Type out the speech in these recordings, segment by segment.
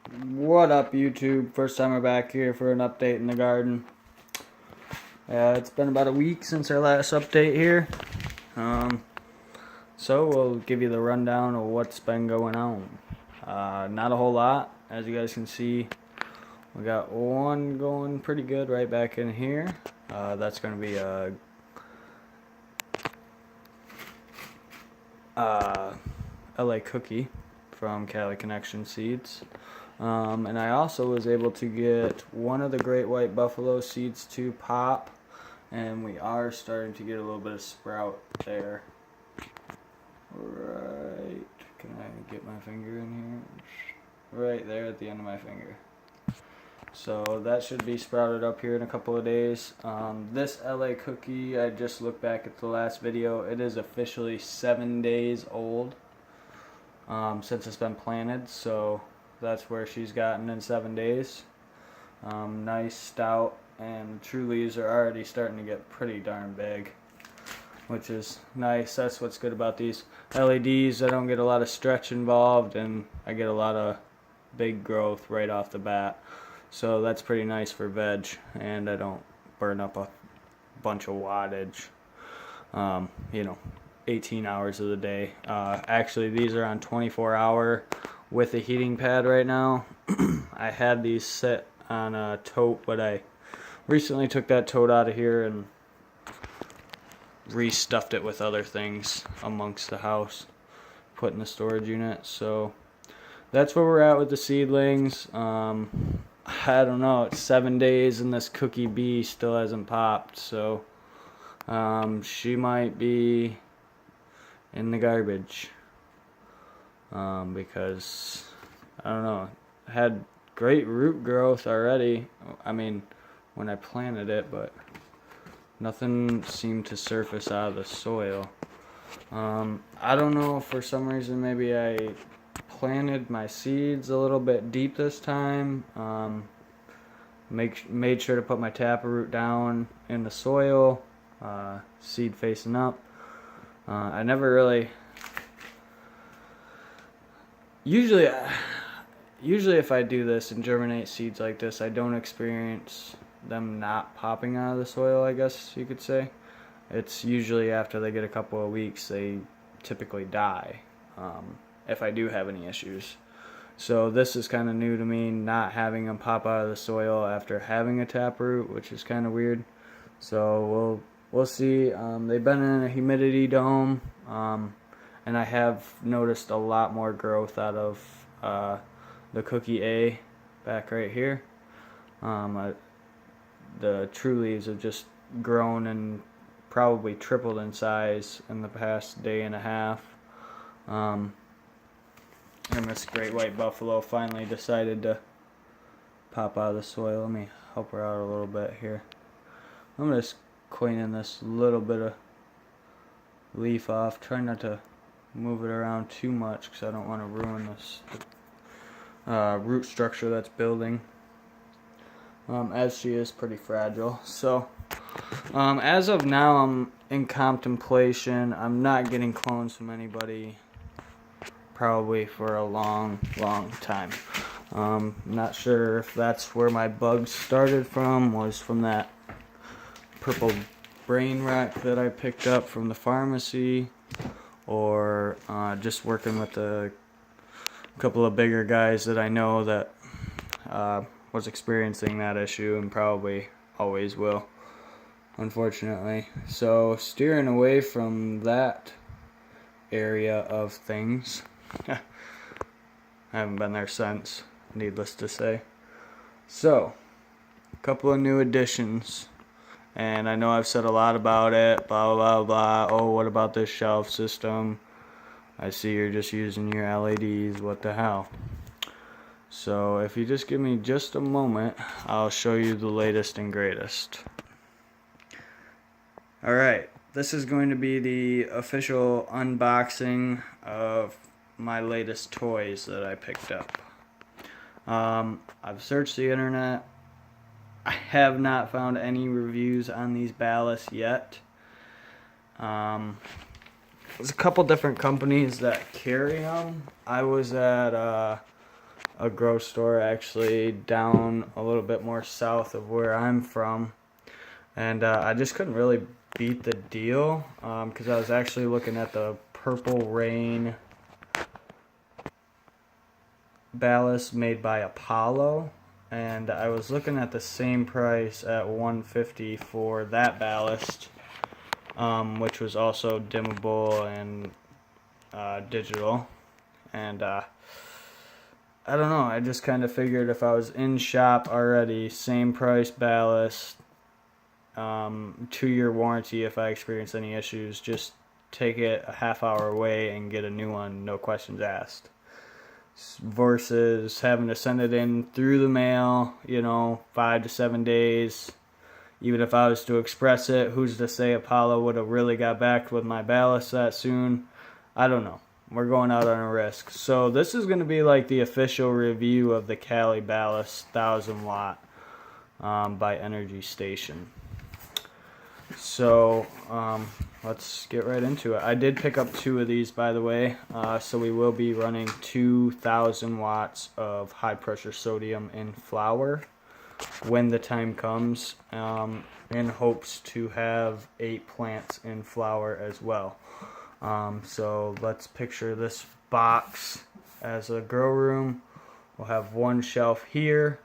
What up, YouTube? First time we're back here for an update in the garden. It's been about a week since our last update here. So we'll give you the rundown of what's been going on. Not a whole lot. As you guys can see, we got one going pretty good right back in here. That's going to be a LA Cookie from Cali Connection Seeds. And I also was able to get one of the Great White Buffalo seeds to pop, and we are starting to get a little bit of sprout there. Right, can I get my finger in here? Right there at the end of my finger. So that should be sprouted up here in a couple of days. This LA Cookie, I just looked back at the last video. It is officially 7 days old since it's been planted, so that's where she's gotten in 7 days. Nice stout, and the true leaves are already starting to get pretty darn big, which is nice. That's what's good about these LEDs. I don't get a lot of stretch involved, and I get a lot of big growth right off the bat. So that's pretty nice for veg, and I don't burn up a bunch of wattage. 18 hours of the day. Actually, these are on 24-hour with a heating pad right now. I had these set on a tote, but I recently took that tote out of here and restuffed it with other things amongst the house, put in the storage unit. So that's where we're at with the seedlings. I don't know, it's 7 days and this Cookie bee still hasn't popped, so she might be in the garbage, because I don't know, it had great root growth already, I mean when I planted it, but nothing seemed to surface out of the soil. I don't know, for some reason maybe I planted my seeds a little bit deep this time. Made sure to put my taproot down in the soil, seed facing up. I never really, usually if I do this and germinate seeds like this, I don't experience them not popping out of the soil, I guess you could say. It's usually after they get a couple of weeks, they typically die, if I do have any issues. So this is kind of new to me, not having them pop out of the soil after having a taproot, which is kind of weird. So we'll see. They've been in a humidity dome, and I have noticed a lot more growth out of the Cookie A back right here. The true leaves have just grown and probably tripled in size in the past day and a half. And this Great White Buffalo finally decided to pop out of the soil. Let me help her out a little bit here. I'm just cleaning this little bit of leaf off. Try not to move it around too much because I don't want to ruin this root structure that's building, as she is pretty fragile. So as of now, I'm in contemplation. I'm not getting clones from anybody probably for a long time. Not sure if that's where my bugs started from, was from that purple brain rack that I picked up from the pharmacy, or just working with a couple of bigger guys that I know that was experiencing that issue and probably always will, unfortunately. So steering away from that area of things. I haven't been there since, needless to say. So, a couple of new additions, and I know I've said a lot about it, blah blah blah. Oh, what about this shelf system? I see you're just using your LEDs, what the hell? So if you just give me just a moment, I'll show you the latest and greatest. Alright, this is going to be the official unboxing of my latest toys that I picked up. I've searched the internet. I have not found any reviews on these ballasts yet. There's a couple different companies that carry them. I was at a grow store actually down a little bit more south of where I'm from, and I just couldn't really beat the deal because I was actually looking at the Purple Rain ballast made by Apollo, and I was looking at the same price at $150 for that ballast, which was also dimmable and digital. And I don't know, I just kind of figured if I was in shop already, same price ballast, 2-year warranty if I experience any issues, just take it a half hour away and get a new one, no questions asked. Versus having to send it in through the mail, 5 to 7 days. Even if I was to express it, who's to say Apollo would have really got back with my ballast that soon? I don't know. We're going out on a risk. So this is going to be like the official review of the Cali Ballast 1000 watt by Energy Station. So let's get right into it. I did pick up 2 of these, by the way, so we will be running 2,000 watts of high pressure sodium in flour when the time comes, in hopes to have 8 plants in flour as well. So let's picture this box as a grow room. We'll have one shelf here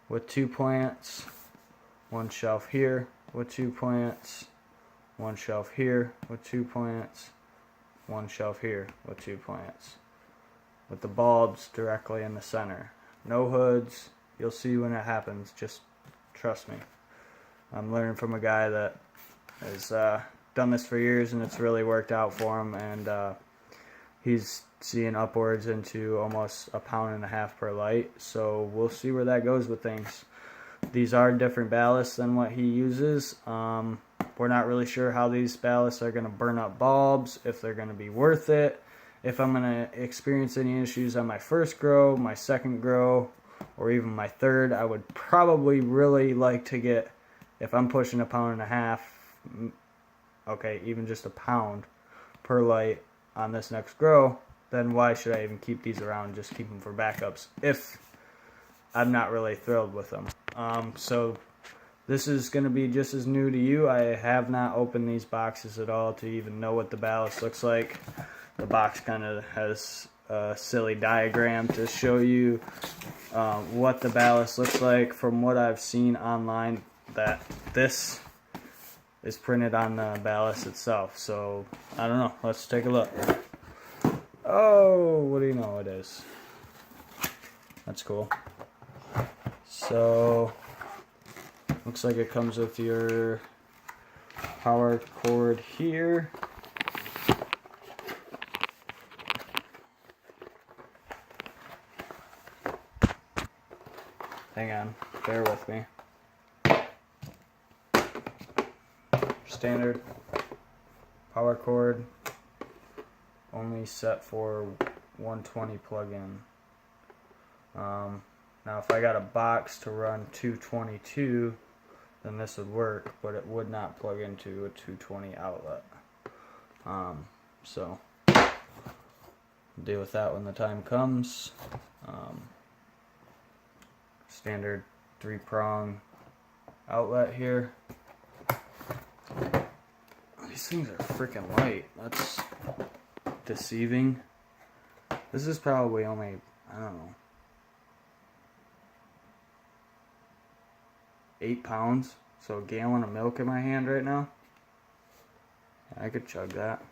with 2 plants, one shelf here with 2 plants, one shelf here with 2 plants, one shelf here with 2 plants, with the bulbs directly in the center. No hoods. You'll see when it happens. Just trust me. I'm learning from a guy that has done this for years, and it's really worked out for him, and he's seeing upwards into almost 1.5 pounds per light, so we'll see where that goes with things. These are different ballasts than what he uses. We're not really sure how these ballasts are going to burn up bulbs, if they're going to be worth it, if I'm going to experience any issues on my first grow, my second grow, or even my third. I would probably really like to get, if I'm pushing 1.5 pounds, okay, even just 1 pound per light on this next grow, then why should I even keep these around? Just keep them for backups if I'm not really thrilled with them. So this is going to be just as new to you. I have not opened these boxes at all to even know what the ballast looks like. The box kind of has a silly diagram to show you what the ballast looks like. From what I've seen online, that this is printed on the ballast itself. So I don't know. Let's take a look. Oh, what do you know it is? That's cool. So looks like it comes with your power cord here. Hang on, bear with me. Standard power cord, only set for 120 plug-in. Now if I got a box to run 222, then this would work, but it would not plug into a 220 outlet. So deal with that when the time comes. Standard 3-prong outlet here. These things are freaking light. That's deceiving. This is probably only, I don't know, 8 pounds. So a gallon of milk in my hand right now. I could chug that.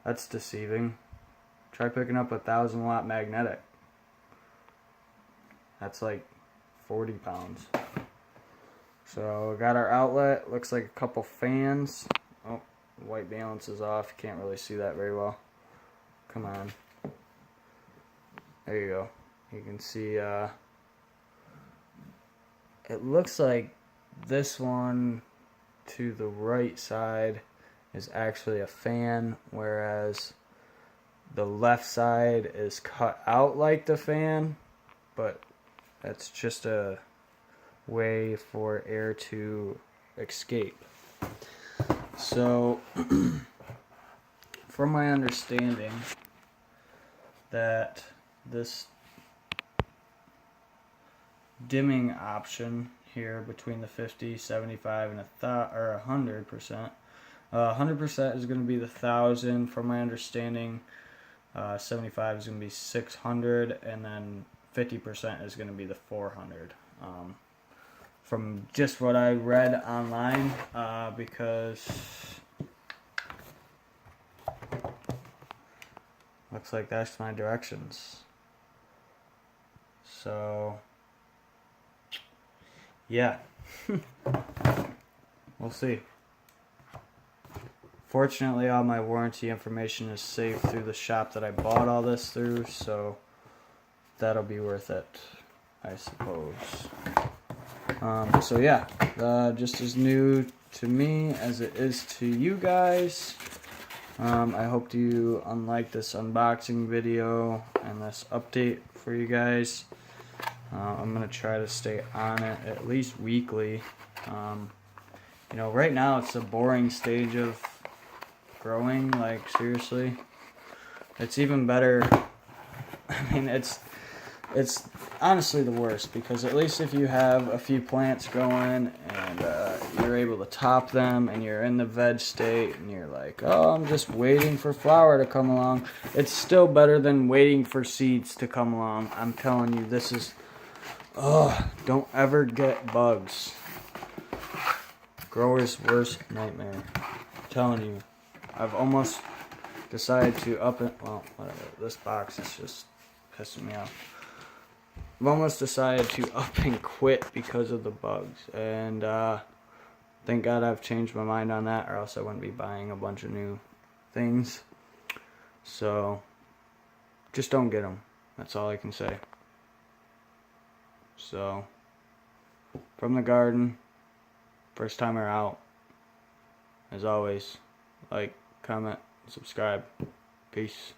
That's deceiving. Try picking up a 1,000 watt magnetic. That's like 40 pounds. So we got our outlet. Looks like a couple fans. Oh, white balance is off. You can't really see that very well. Come on. There you go. You can see it looks like this one to the right side is actually a fan, whereas the left side is cut out like the fan, but that's just a way for air to escape. So from my understanding, that this dimming option here between the 50, 75, and 100%. 100% is going to be the 1,000, from my understanding. 75 is going to be 600, and then 50% is going to be the 400. From just what I read online, because looks like that's my directions. So, yeah, we'll see. Fortunately, all my warranty information is saved through the shop that I bought all this through, so that'll be worth it, I suppose. So yeah, just as new to me as it is to you guys. I hope you unlike this unboxing video and this update for you guys. I'm going to try to stay on it at least weekly. Right now it's a boring stage of growing, like seriously. It's even better. I mean, it's honestly the worst, because at least if you have a few plants going and you're able to top them and you're in the veg state and you're like, oh, I'm just waiting for flower to come along, it's still better than waiting for seeds to come along. I'm telling you, this is, don't ever get bugs. Grower's worst nightmare. I'm telling you, I've almost decided to up it. Well, whatever. This box is just pissing me off. I've almost decided to up and quit because of the bugs, and thank God I've changed my mind on that, or else I wouldn't be buying a bunch of new things. So, just don't get them. That's all I can say. So, from the garden, first timer out. As always, like, comment, subscribe. Peace.